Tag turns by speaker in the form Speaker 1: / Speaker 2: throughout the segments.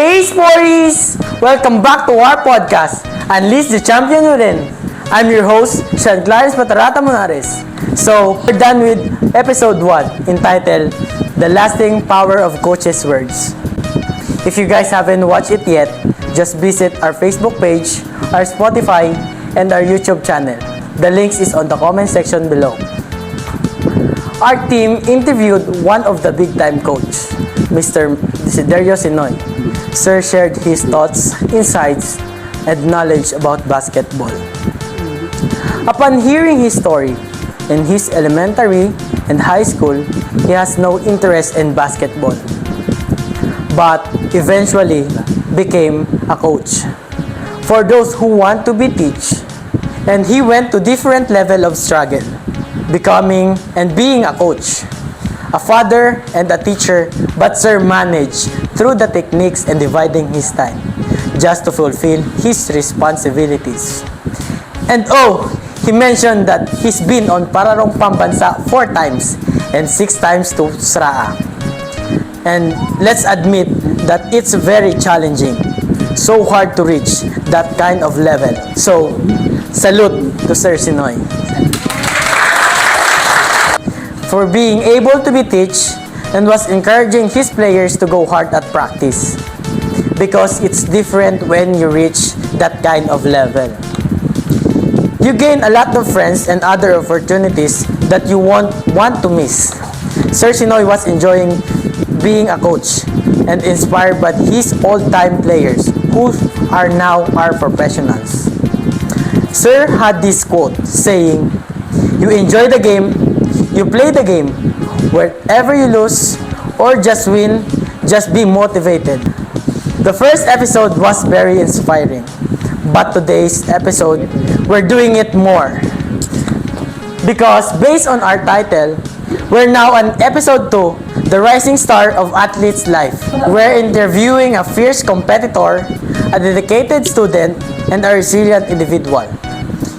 Speaker 1: Hey Sporties! Welcome back to our podcast, Unleash the Champion Within. I'm your host, Sean Clarence Patarata Monares. So, we're done with episode 1 entitled The Lasting Power of Coaches' Words. If you guys haven't watched it yet, just visit our Facebook page, our Spotify, and our YouTube channel. The links is on the comment section below. Our team interviewed one of the big-time coach, Mr. Desiderio Sinoy. Sir shared his thoughts, insights, and knowledge about basketball. Upon hearing his story, in his elementary and high school, he has no interest in basketball, but eventually became a coach for those who want to be teach, and he went to different level of struggle, becoming and being a coach, a father and a teacher, but Sir managed through the techniques and dividing his time just to fulfill his responsibilities. And he mentioned that he's been on Pararong Pambansa 4 times and 6 times to SRAA. And let's admit that it's very challenging, so hard to reach that kind of level. So, salute to Sir Sinoy for being able to be teach and was encouraging his players to go hard at practice because it's different when you reach that kind of level. You gain a lot of friends and other opportunities that you won't want to miss. Sir Sinoy was enjoying being a coach and inspired by his old-time players who are now our professionals. Sir had this quote saying, "You enjoy the game, you play the game. Wherever you lose or just win, just be motivated." The first episode was very inspiring, but today's episode, we're doing it more. Because based on our title, we're now on episode 2, The Rising Star of Athlete's Life. We're interviewing a fierce competitor, a dedicated student, and a resilient individual.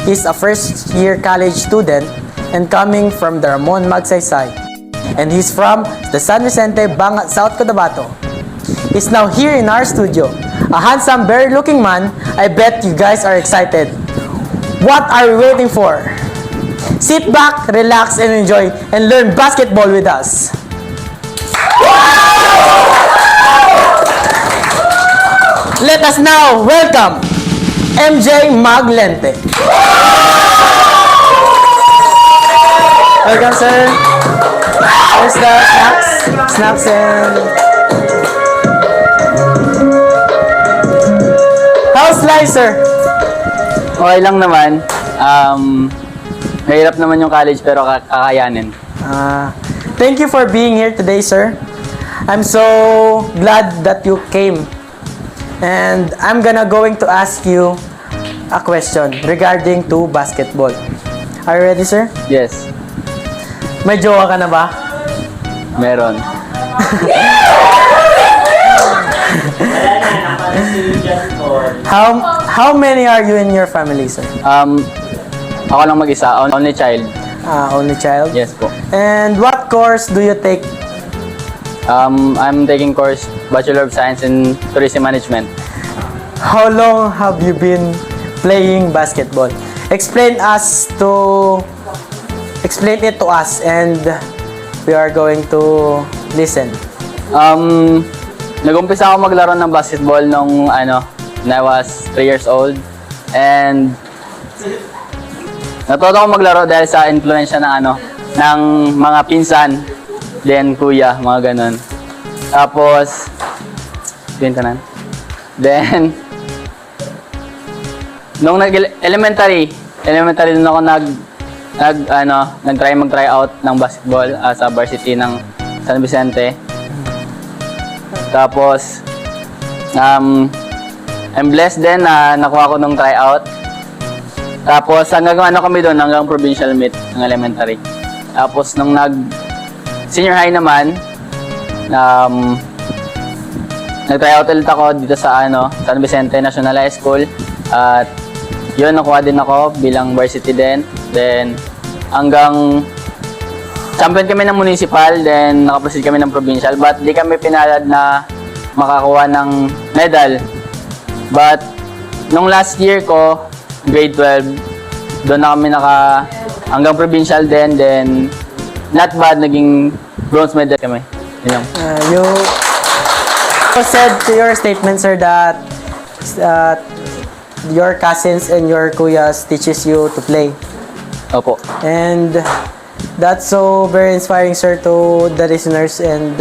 Speaker 1: He's a first-year college student and coming from the Ramon Magsaysay. And he's from the San Vicente, Bangat, South Cotabato. He's now here in our studio. A handsome, berry-looking man. I bet you guys are excited. What are we waiting for? Sit back, relax, and enjoy, and learn basketball with us. Let us now welcome MJ Maglente. Welcome, sir. How's the snacks? Snacks and... How's life, sir?
Speaker 2: Okay lang naman. Mahirap naman yung college pero kakayanin.
Speaker 1: Thank you for being here today, sir. I'm so glad that you came. And I'm going to ask you a question regarding to basketball. Are you ready, sir?
Speaker 2: Yes,
Speaker 1: May jowa ka na ba?
Speaker 2: meron.
Speaker 1: How many are you in your family, sir?
Speaker 2: Ako lang mag-isa, only child.
Speaker 1: Only child?
Speaker 2: Yes po.
Speaker 1: And what course do you take?
Speaker 2: I'm taking course Bachelor of Science in Tourism Management.
Speaker 1: How long have you been playing basketball? Explain it to us and we are going to listen.
Speaker 2: Nag-umpisa ako maglaro ng basketball nung when I was 3 years old. And natuto ako maglaro dahil sa influensya ng mga pinsan, then kuya, mga ganun. Tapos Then nung elementary din ako nag-try out ng basketball sa varsity ng San Vicente. Tapos I'm blessed din na nakuha ko nung tryout. Tapos hanggang kami doon, hanggang provincial meet ng elementary. Tapos nung senior high naman, nag-tryout ulit ako dito sa San Vicente National High School. At yun, nakuha din ako bilang varsity din. Then hanggang champion kami ng municipal, then nakaproceed kami ng provincial, but di kami pinalad na makakuha ng medal. But, nung last year ko, grade 12, doon na kami hanggang provincial din, then not bad, naging bronze medal kami. Yun lang.
Speaker 1: You said to your statement, sir, that your cousins and your kuyas teaches you to play.
Speaker 2: Opo.
Speaker 1: And that's so very inspiring, sir, to the listeners and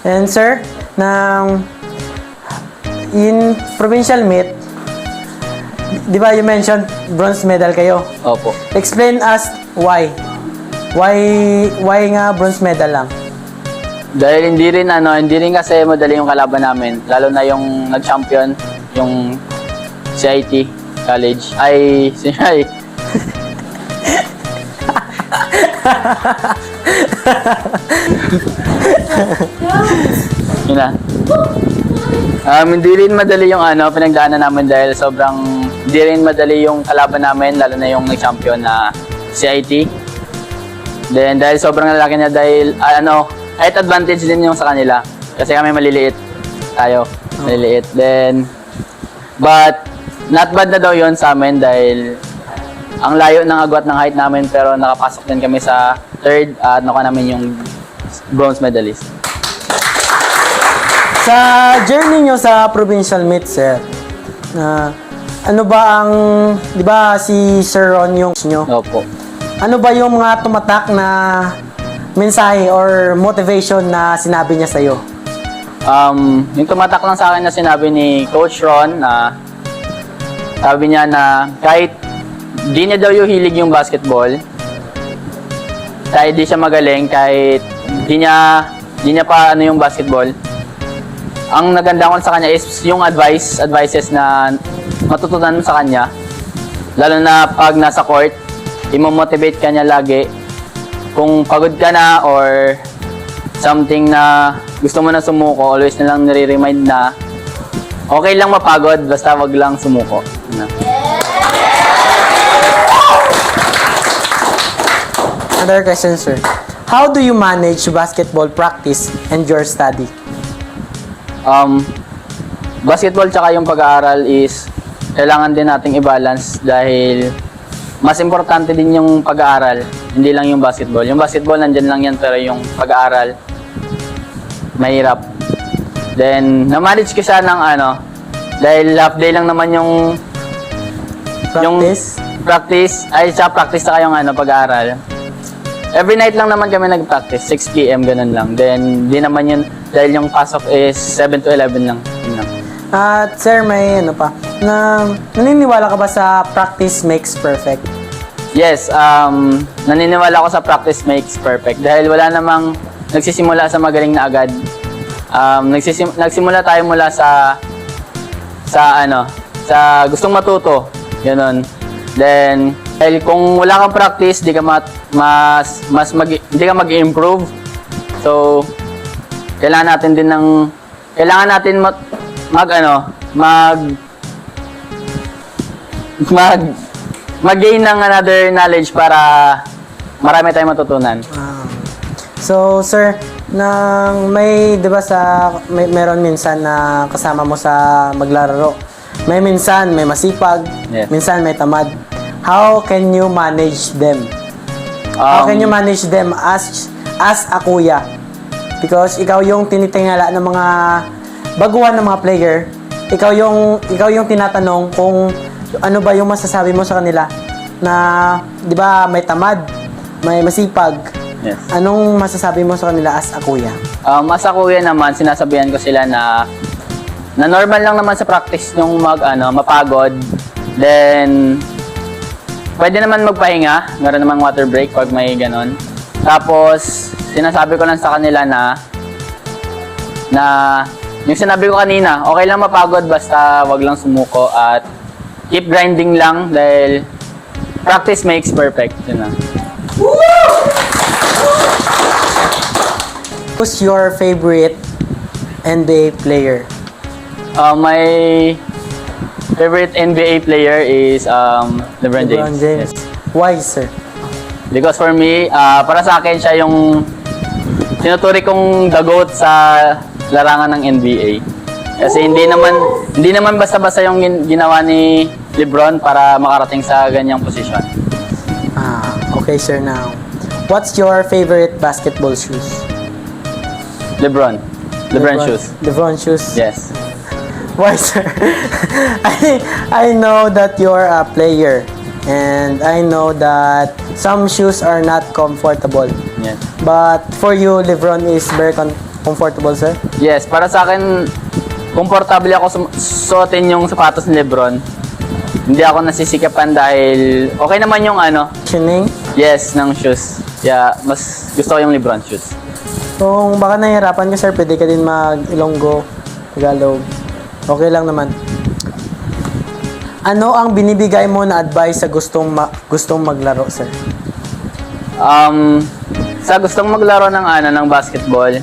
Speaker 1: And sir, in provincial meet, di ba you mentioned bronze medal kayo?
Speaker 2: Opo.
Speaker 1: Explain us why. Why nga bronze medal lang?
Speaker 2: Dahil hindi rin kasi madali yung kalaban namin. Lalo na yung nag-champion, yung CIT College. Yun na. Hindi rin madali yung pinagdaanan namin dahil hindi rin madali yung kalaban namin, lalo na yung nag-champion na CIT. Then dahil sobrang lalaki niya, dahil height advantage din yung sa kanila. Kasi kami maliliit. Tayo, maliliit. Then, but, not bad na daw yun sa amin dahil ang layo ng agwat ng height namin, pero nakapasok din kami sa third at nakuha namin yung bronze medalist.
Speaker 1: Sa journey nyo sa provincial meet, sir, ano ba di ba si Sir Ron yung nyo?
Speaker 2: Opo.
Speaker 1: Ano ba yung mga tumatak na mensahe or motivation na sinabi niya sa'yo?
Speaker 2: Yung tumatak lang sa akin na sinabi ni Coach Ron na sabi niya na kahit di niya daw yung hilig yung basketball, kahit di siya magaling, kahit di niya pa yung basketball, ang naganda ko sa kanya is yung advices na matutunan mo sa kanya, lalo na pag nasa court, imo-motivate ka niya lagi. Kung pagod ka na or something na gusto mo na sumuko, always na lang nire-remind na okay lang mapagod, basta wag lang sumuko.
Speaker 1: Another question, sir. How do you manage basketball practice and your study?
Speaker 2: Basketball tsaka yung pag-aaral is kailangan din nating i-balance dahil mas importante din yung pag-aaral, hindi lang yung basketball. Yung basketball nandyan lang yan, pero yung pag-aaral mahirap. Then, na-manage ko siya ng dahil half day lang naman yung practice saka yung pag-aaral. Every night lang naman kami nag-practice, 6 p.m. ganun lang. Then, di naman yun, dahil yung pasok is 7 to 11 lang. Yun lang.
Speaker 1: At sir, may naniniwala ka ba sa practice makes perfect?
Speaker 2: Yes, naniniwala ako sa practice makes perfect dahil wala namang nagsisimula sa magaling na agad. Nagsimula tayo mula sa gustong matuto, ganun. Then dahil kung wala kang practice, di ka hindi ka mag-improve. So kailangan natin mag-gain ng another knowledge para marami tayong matutunan.
Speaker 1: So, sir, di ba meron minsan na kasama mo sa maglalaro. May minsan may masipag,
Speaker 2: Yes.
Speaker 1: minsan may tamad. How can you manage them? How can you manage them as a kuya? Because ikaw yung tinitingala ng mga baguhan ng mga player. Ikaw yung tinatanong kung ano ba yung masasabi mo sa kanila na, di ba, may tamad, may masipag.
Speaker 2: Yes.
Speaker 1: Anong masasabi mo sa kanila as a kuya?
Speaker 2: As a kuya naman, sinasabihan ko sila na normal lang naman sa practice nung mapagod. Then, pwede naman magpahinga. Meron namang water break pag may ganon. Tapos, sinasabi ko lang sa kanila na yung sinabi ko kanina, okay lang mapagod basta wag lang sumuko at keep grinding lang dahil practice makes perfect. Yun na.
Speaker 1: Who's your favorite NBA player?
Speaker 2: My favorite NBA player is LeBron James. Yes.
Speaker 1: Why, sir?
Speaker 2: Because for me, para sa akin siya yung tinuturi kong the GOAT sa larangan ng NBA. Kasi hindi naman basta-basta yung ginawa ni LeBron para makarating sa ganyang posisyon.
Speaker 1: Okay, sir. Now, what's your favorite basketball shoes?
Speaker 2: LeBron shoes.
Speaker 1: LeBron shoes?
Speaker 2: Yes.
Speaker 1: Why, sir? I know that you're a player. And I know that some shoes are not comfortable.
Speaker 2: Yes.
Speaker 1: But for you, LeBron is very comfortable, sir?
Speaker 2: Yes, para sa akin, komportable ako suotin yung sapatos ni LeBron. Hindi ako nasisikapan dahil okay naman yung
Speaker 1: Tuning?
Speaker 2: yes, ng shoes. Kaya mas gusto ko yung LeBron shoes.
Speaker 1: Kung baka nahihirapan ka, sir, pwede ka din mag-Ilonggo, Tagalog. Okay lang naman. Ano ang binibigay mo na advice sa gustong maglaro, sir?
Speaker 2: Sa gustong maglaro ng basketball,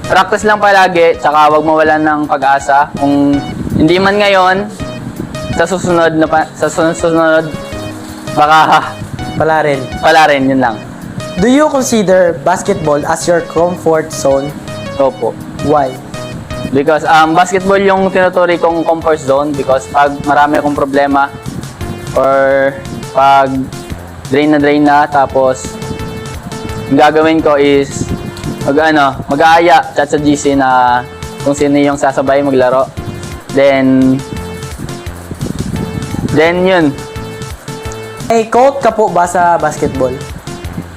Speaker 2: practice lang palagi, tsaka wag mawalan ng pag-asa. Kung hindi man ngayon, sa susunod baka
Speaker 1: Pala rin.
Speaker 2: yun lang.
Speaker 1: Do you consider basketball as your comfort zone?
Speaker 2: Opo.
Speaker 1: Why?
Speaker 2: Because basketball yung tinuturi kong comfort zone because pag marami akong problema or pag drain na tapos yung gagawin ko is mag-aaya chat sa GC na kung sino yung sasabay maglaro. Then yun.
Speaker 1: May quote ka po ba sa basketball?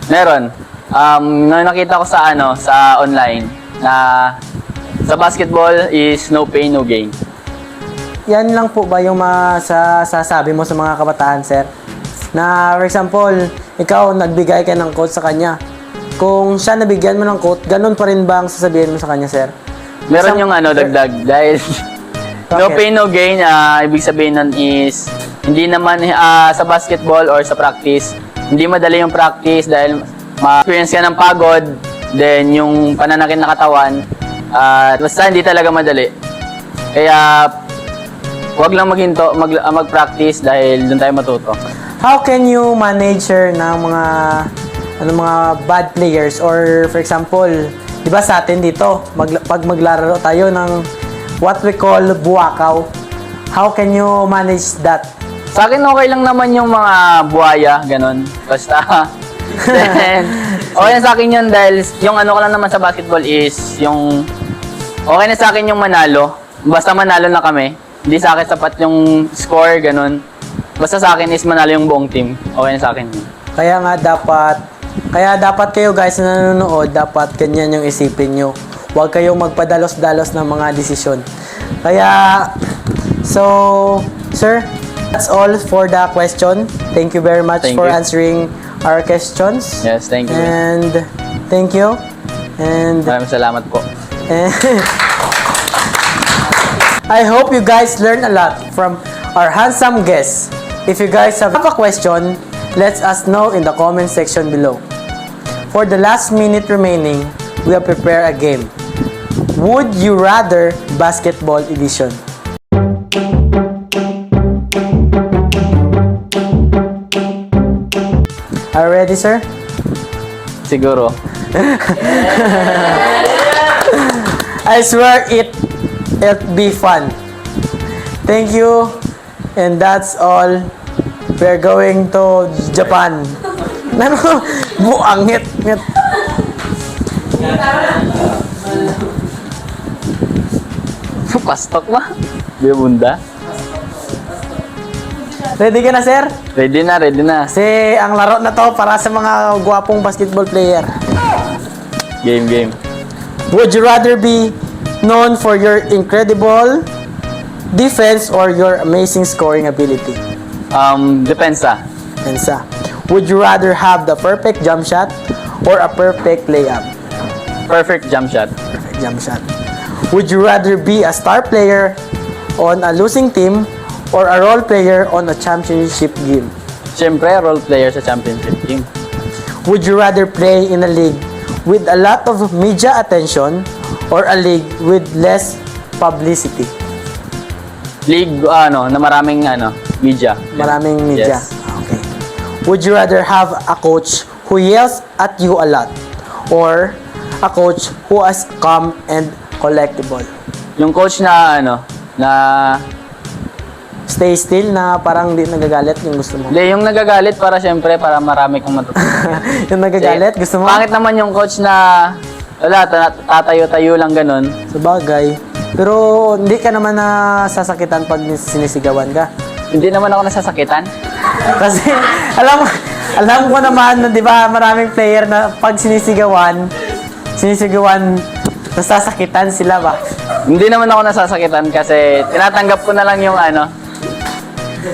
Speaker 2: Meron. Nakita ko sa sa online na sa basketball is no pain, no gain.
Speaker 1: Yan lang po ba yung masasabi mo sa mga kabataan, sir? Na, for example, ikaw nagbigay ka ng quote sa kanya. Kung siya nabigyan mo ng quote, ganun pa rin ba ang sasabihin mo sa kanya, sir?
Speaker 2: Meron yung dagdag dahil no pain, no gain. Ibig sabihin nun is hindi naman sa basketball or sa practice, hindi madali yung practice dahil ma-experience ka ng pagod, then yung pananakit na katawan, basta hindi talaga madali. Kaya wag lang maghinto, mag-practice dahil doon tayo matuto.
Speaker 1: How can you manage, sir, ng mga bad players? Or for example, di ba sa atin dito, pag maglalaro tayo ng what we call buwakaw, how can you manage that?
Speaker 2: Sa akin okay lang naman yung mga buhaya, ganun. Basta, then, okay na sa akin yun dahil yung ko lang naman sa basketball is yung, okay na sa akin yung manalo. Basta manalo na kami. Hindi sa akin sapat yung score, ganun. Basta sa akin is manalo yung buong team. Okay na sa akin yun.
Speaker 1: Kaya dapat kayo guys na nanonood, dapat ganyan yung isipin nyo. Huwag kayong magpadalos-dalos ng mga desisyon. Kaya, so, sir, that's all for the question. Thank you very much
Speaker 2: Thank
Speaker 1: for
Speaker 2: you.
Speaker 1: answering our questions.
Speaker 2: Yes, thank you.
Speaker 1: And thank you. And
Speaker 2: Maraming salamat po.
Speaker 1: I hope you guys learned a lot from our handsome guests. If you guys have a question, let us know in the comment section below. For the last minute remaining, we have prepared a game. Would you rather basketball edition? Are you ready, sir?
Speaker 2: Siguro.
Speaker 1: I swear it'll be fun. Thank you. And that's all. We're going to Japan. Ano? Buangit.
Speaker 2: Pastok ba? Di bunda?
Speaker 1: Ready ka na, sir?
Speaker 2: Ready na.
Speaker 1: Kasi ang laro na to para sa mga gwapong basketball player.
Speaker 2: Game.
Speaker 1: Would you rather be known for your incredible defense or your amazing scoring ability?
Speaker 2: Depends
Speaker 1: Pensa. Would you rather have the perfect jump shot or a perfect layup?
Speaker 2: Perfect jump shot.
Speaker 1: Perfect jump shot. Would you rather be a star player on a losing team or a role player on a championship game?
Speaker 2: Siyempre, role player sa championship team.
Speaker 1: Would you rather play in a league with a lot of media attention or a league with less publicity?
Speaker 2: League, na maraming, media.
Speaker 1: Maraming media.
Speaker 2: Yes.
Speaker 1: Okay. Would you rather have a coach who yells at you a lot or a coach who is calm and collectible?
Speaker 2: Yung coach na na
Speaker 1: Stay still na parang di nagagalit yung gusto mo.
Speaker 2: yung nagagalit para syempre para marami kang matutunan.
Speaker 1: Yung nagagalit, gusto mo?
Speaker 2: Pangit naman yung coach na wala, tatayo-tayo lang ganun.
Speaker 1: Sa bagay. Pero hindi ka naman nasasakitan pag sinisigawan ka.
Speaker 2: Hindi naman ako nasasakitan.
Speaker 1: Kasi alam ko naman na 'di ba maraming player na pag sinisigawan nasasakitan sila ba?
Speaker 2: Hindi naman ako nasasakitan kasi tinatanggap ko na lang yung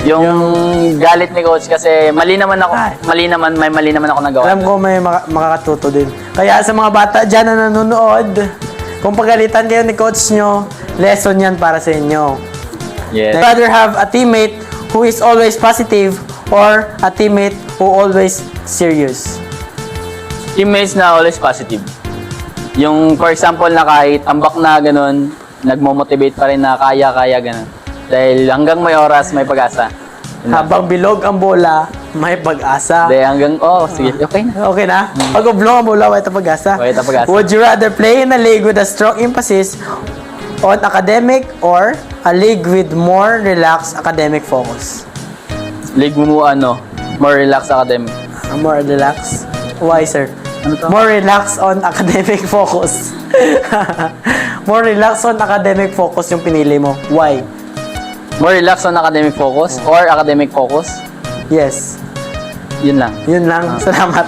Speaker 2: yung galit ni coach kasi mali naman ako ako nagawa.
Speaker 1: Alam ko may makakatuto din. Kaya sa mga bata dyan na nanonood, kung pagalitan kayo ni coach nyo, lesson yan para sa inyo.
Speaker 2: Yes.
Speaker 1: I'd rather have a teammate who is always positive or a teammate who always serious.
Speaker 2: Teammates na always positive. Yung for example na kahit tambak na ganun, nagmo-motivate pa rin na kaya ganun. Dahil hanggang may oras, may pag-asa.
Speaker 1: Habang bilog ang bola, may pag-asa.
Speaker 2: Dahil sige, okay na.
Speaker 1: Okay na? Pag oblong ang bola, may pag-asa.
Speaker 2: May pag-asa.
Speaker 1: Would you rather play in a league with a strong emphasis on academic or a league with more relaxed academic focus?
Speaker 2: League mo more relaxed academic.
Speaker 1: More relaxed? Why, sir?
Speaker 2: Ano to?
Speaker 1: More relaxed on academic focus. More relaxed on academic focus yung pinili mo. Why?
Speaker 2: More relaxed on academic focus or academic focus?
Speaker 1: Yes.
Speaker 2: Yun lang.
Speaker 1: Yun lang. Salamat.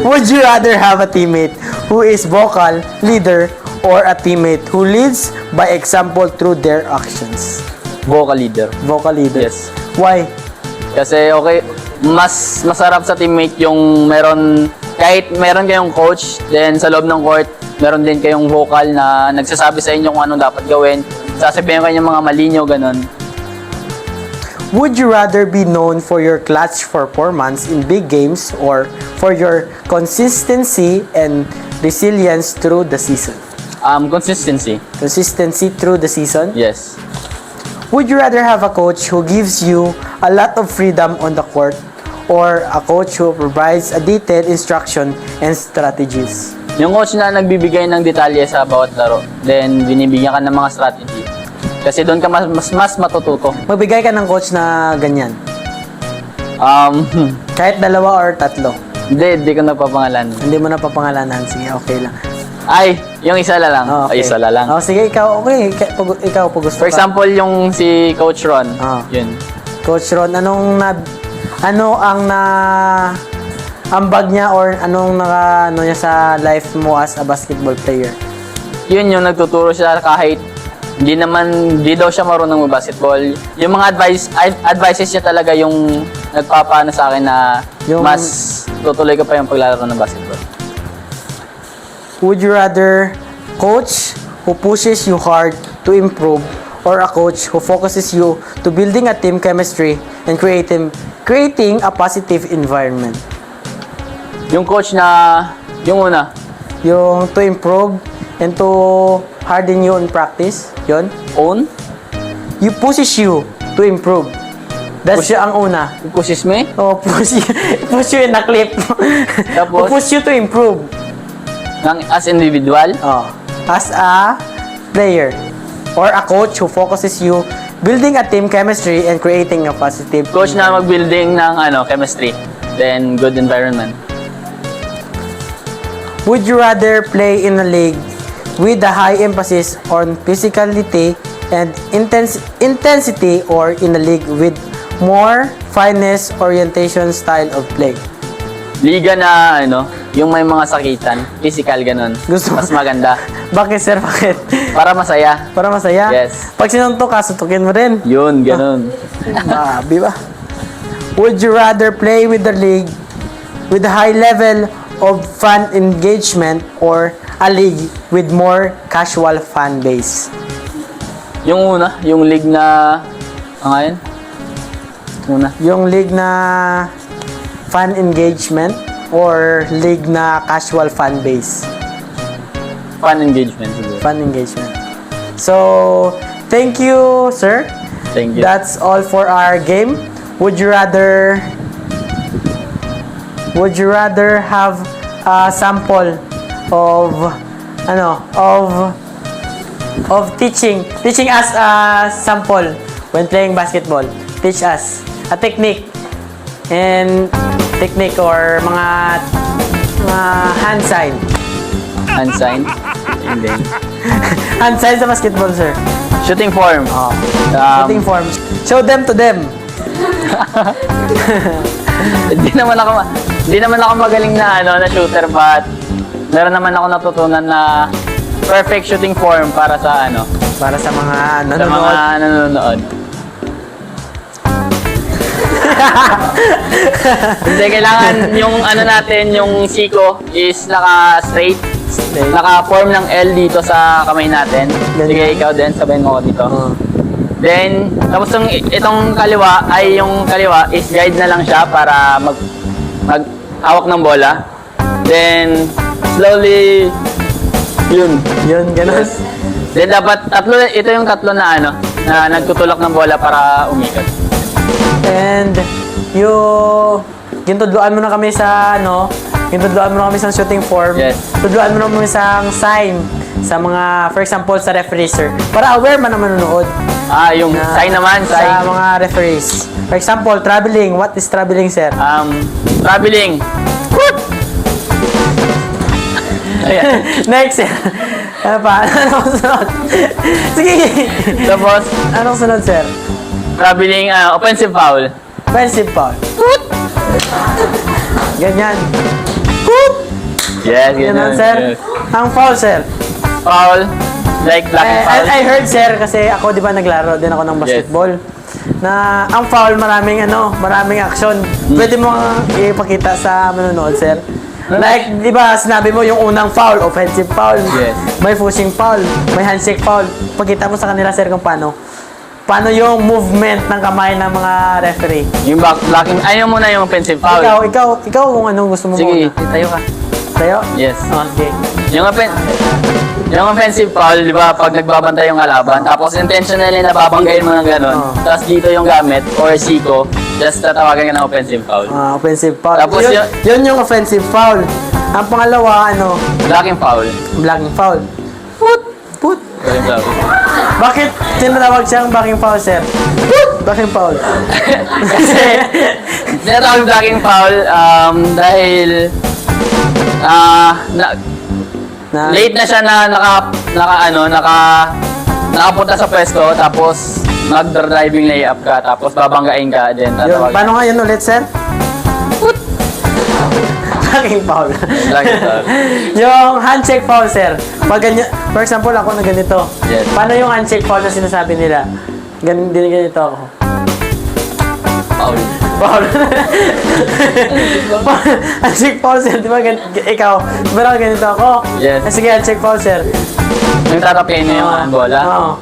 Speaker 1: Would you rather have a teammate who is vocal, leader, or a teammate who leads by example through their actions?
Speaker 2: Vocal leader.
Speaker 1: Vocal leader.
Speaker 2: Yes.
Speaker 1: Why?
Speaker 2: Kasi mas masarap sa teammate yung kahit meron kayong coach, then sa loob ng court, meron din kayong vocal na nagsasabi sa inyo kung anong dapat gawin. Sasabihin kayo ng mga mali nyo, ganun.
Speaker 1: Would you rather be known for your clutch performance in big games or for your consistency and resilience through the season?
Speaker 2: Consistency.
Speaker 1: Consistency through the season?
Speaker 2: Yes.
Speaker 1: Would you rather have a coach who gives you a lot of freedom on the court or a coach who provides a detailed instruction and strategies?
Speaker 2: Yung coach na nagbibigay ng detalye sa bawat laro, then binibigyan ka ng mga strategy. Kasi doon ka mas matututo.
Speaker 1: Magbigay ka ng coach na ganyan. Kahit dalawa or tatlo.
Speaker 2: Hindi ko napapangalan.
Speaker 1: Hindi mo na papangalanan. Sige, okay lang.
Speaker 2: Ay, yung isa la lang.
Speaker 1: Oh, okay.
Speaker 2: Ay, isa la lang.
Speaker 1: Oh, sige, ikaw, okay. Ikaw, pag gusto
Speaker 2: For
Speaker 1: ka.
Speaker 2: example, yung si Coach Ron. Yun.
Speaker 1: Coach Ron, ano ang ambag niya or anong niya sa life mo as a basketball player?
Speaker 2: Yun yung nagtuturo siya kahit hindi daw siya marunong mag-basketball. Yung mga advices niya talaga yung nagpapaano sa akin na mas tutuloy ka pa yung paglalaro ng basketball.
Speaker 1: Would you rather coach who pushes you hard to improve or a coach who focuses you to building a team chemistry and creating a positive environment?
Speaker 2: Yung coach na, yung una.
Speaker 1: Yung to improve and to harden you in practice, yun?
Speaker 2: Own?
Speaker 1: You pushes you to improve. That's ang una.
Speaker 2: Pushes me?
Speaker 1: Oh, push you in a clip.
Speaker 2: Tapos?
Speaker 1: Push you to improve.
Speaker 2: As individual?
Speaker 1: Oh, as a player or a coach who focuses you building a team chemistry and creating a positive
Speaker 2: Coach na mag-building ng chemistry. Then, good environment.
Speaker 1: Would you rather play in a league with a high emphasis on physicality and intensity or in a league with more finesse orientation style of play?
Speaker 2: Liga na yung may mga sakitan, physical ganun.
Speaker 1: Gusto mo?
Speaker 2: Mas maganda.
Speaker 1: Bakit, sir? Bakit?
Speaker 2: Para masaya.
Speaker 1: Para masaya?
Speaker 2: Yes.
Speaker 1: Pag sinuntok ka, suntukin mo rin.
Speaker 2: Yun, ganun.
Speaker 1: Di ba? Would you rather play with the league with a high level of fan engagement or a league with more casual fan base?
Speaker 2: Yung una, yung league na ngayon. Una.
Speaker 1: Yung league na fan engagement or league na casual fan base?
Speaker 2: Fan engagement siguro.
Speaker 1: Fan engagement. So, thank you, sir.
Speaker 2: Thank you.
Speaker 1: That's all for our game. Would you rather have a sample of teaching us a sample when playing basketball. Teach us a technique or mga hand sign.
Speaker 2: Hand sign. Hindi.
Speaker 1: Hand sign sa basketball, sir.
Speaker 2: Shooting form.
Speaker 1: Shooting form. Show them to them.
Speaker 2: Hindi naman ako magaling na na shooter, but meron naman ako natutunan na perfect shooting form para sa
Speaker 1: Para sa mga
Speaker 2: sa mga nanonood. Hindi, kailangan yung natin, yung siko is naka-straight. Naka-form ng L dito sa kamay natin. Sige, ikaw din, sabayin mo ko dito. Then, tapos itong kaliwa is guide na lang siya para mag-hawak ng bola. Then, slowly, yun,
Speaker 1: ganun.
Speaker 2: Then, dapat ito yung tatlo na na nagtutulak ng bola para umikot.
Speaker 1: And, gintudluan mo na kami sa shooting form.
Speaker 2: Yes.
Speaker 1: Tudluan mo na kami sa sign sa mga, for example, sa referee, sir. Para aware man naman nanonood.
Speaker 2: Yung sign naman,
Speaker 1: Sa mga referees. For example, traveling. What is traveling, sir?
Speaker 2: Traveling. Ayan.
Speaker 1: Next, sir. Ano pa? Anong sunod? Sige.
Speaker 2: Tapos,
Speaker 1: Anong sunod, sir?
Speaker 2: traveling, offensive foul.
Speaker 1: Offensive foul. Ganyan.
Speaker 2: Yes,
Speaker 1: Ganyan,
Speaker 2: ganun.
Speaker 1: sir.
Speaker 2: Yes.
Speaker 1: Ang foul, sir.
Speaker 2: Foul, like blocking foul.
Speaker 1: I heard, sir, kasi ako, di ba, naglaro din ako ng basketball. Na ang foul, maraming action. Pwede mo ipakita sa manonood, sir. Like, di ba, sinabi mo yung unang foul, offensive foul.
Speaker 2: Yes.
Speaker 1: May pushing foul, may handshake foul. Pakita mo sa kanila, sir, kung paano yung movement ng kamay ng mga referee.
Speaker 2: Yung blocking, ayaw mo na yung offensive foul.
Speaker 1: Ikaw kung anong gusto mo
Speaker 2: Sige,
Speaker 1: muna.
Speaker 2: tayo ka.
Speaker 1: Tayo?
Speaker 2: Yes.
Speaker 1: Okay.
Speaker 2: Yung offensive foul, di ba, pag nagbabantay yung kalaban, tapos intentionally nababanggain mo ng ganun, tapos dito yung gamit, or siko, just tatawagan ka ng offensive foul.
Speaker 1: Offensive foul.
Speaker 2: Tapos
Speaker 1: yun yung offensive foul. Ang pangalawa,
Speaker 2: Blocking foul.
Speaker 1: blocking foul. Put!
Speaker 2: Blocking foul.
Speaker 1: Bakit tinatawag siyang blocking foul, sir? Blocking foul.
Speaker 2: Kasi, tinatawag blocking foul, dahil, late na siya na nakapunta sa pwesto, tapos mag-driving layup ka, tapos babanggain ka, then
Speaker 1: Yun. Paano nga yun ulit, sir? Blocking foul.
Speaker 2: Blocking foul.
Speaker 1: Yung handshake foul, sir. Pag ganyan, for example, ako na ganito.
Speaker 2: Yes.
Speaker 1: Paano yung handshake foul na sinasabi nila? Ganito ako.
Speaker 2: Foul.
Speaker 1: Foul. Handshake foul, sir. Di ba ikaw? Di ba ganito ako?
Speaker 2: Yes.
Speaker 1: Sige, handshake foul, sir.
Speaker 2: Yung tatapiin niya yung bola.
Speaker 1: Oo.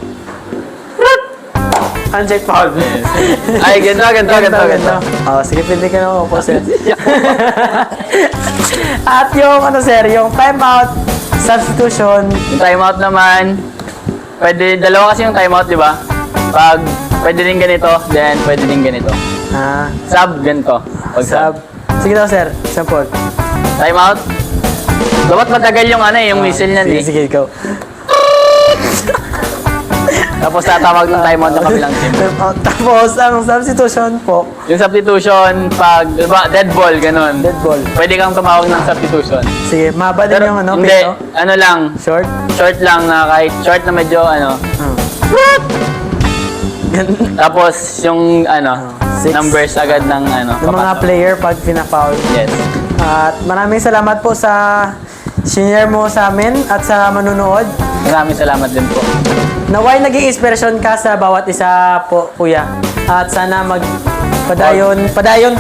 Speaker 1: Handshake foul.
Speaker 2: Ay, ganito.
Speaker 1: Oh, sige, pwede ka na po, sir. At yung, sir, yung timeout, substitution.
Speaker 2: Yung timeout naman, dalawa kasi yung timeout, di ba? Pwede din ganito, then pwede din ganito. Sub, ganito. Pag
Speaker 1: Sub. Sige daw, sir. Sample.
Speaker 2: Timeout. Dapat matagal yung yung whistle niyan,
Speaker 1: Sige, ikaw.
Speaker 2: Tapos tatawag ng timeout ng kabilang team.
Speaker 1: Tapos, ang substitution po,
Speaker 2: Yung substitution, diba, dead ball, ganun.
Speaker 1: dead ball.
Speaker 2: Pwede kang tumawag ng substitution.
Speaker 1: Sige, mahaba din yung
Speaker 2: hindi,
Speaker 1: pito.
Speaker 2: lang,
Speaker 1: Short.
Speaker 2: short lang na kahit short na medyo Tapos yung
Speaker 1: Six.
Speaker 2: numbers agad ng
Speaker 1: Yung mga
Speaker 2: papasok.
Speaker 1: player pag pina-foul.
Speaker 2: Yes.
Speaker 1: At maraming salamat po sa senior mo sa amin at sa manunood.
Speaker 2: Maraming salamat din po.
Speaker 1: Naway naging inspirasyon ka sa bawat isa po, kuya. At sana padayon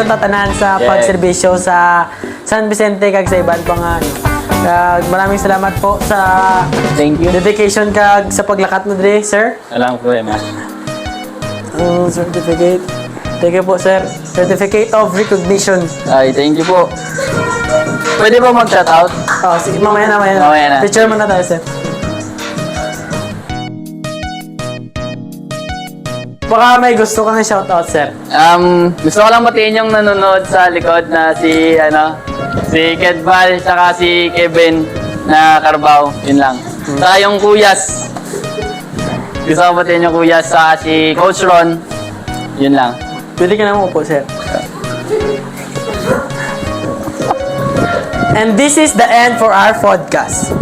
Speaker 1: tatanan sa
Speaker 2: Yes.
Speaker 1: pagserbisyo sa San Vicente kag sa iban pang Kag maraming salamat po sa
Speaker 2: Thank you.
Speaker 1: dedication kag sa paglakat mo dre, sir.
Speaker 2: Walang problema.
Speaker 1: Ang certificate. Thank you po, sir. Certificate of recognition.
Speaker 2: Ay, thank you po. Pwede ba mag-shoutout?
Speaker 1: Oh, sige, mamaya na.
Speaker 2: Mamaya na.
Speaker 1: Picture muna tayo, sir. Baka may gusto ka ng shoutout, sir.
Speaker 2: Gusto ko lang batiin yung nanonood sa likod na si Kedval, saka si Kevin na Carabao. Yun lang. Saka yung Kuyas. Gusto ko batiin yung Kuyas, saka si Coach Ron. Yun lang.
Speaker 1: Pwede ka naman upo, sir. And this is the end for our podcast.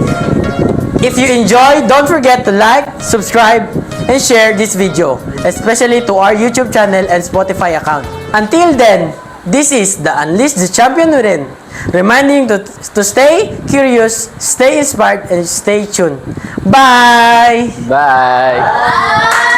Speaker 1: If you enjoy, don't forget to like, subscribe, and share this video, especially to our YouTube channel and Spotify account. Until then, this is the Unleash the Champion within, reminding you to stay curious, stay inspired, and stay tuned. Bye!
Speaker 2: Bye!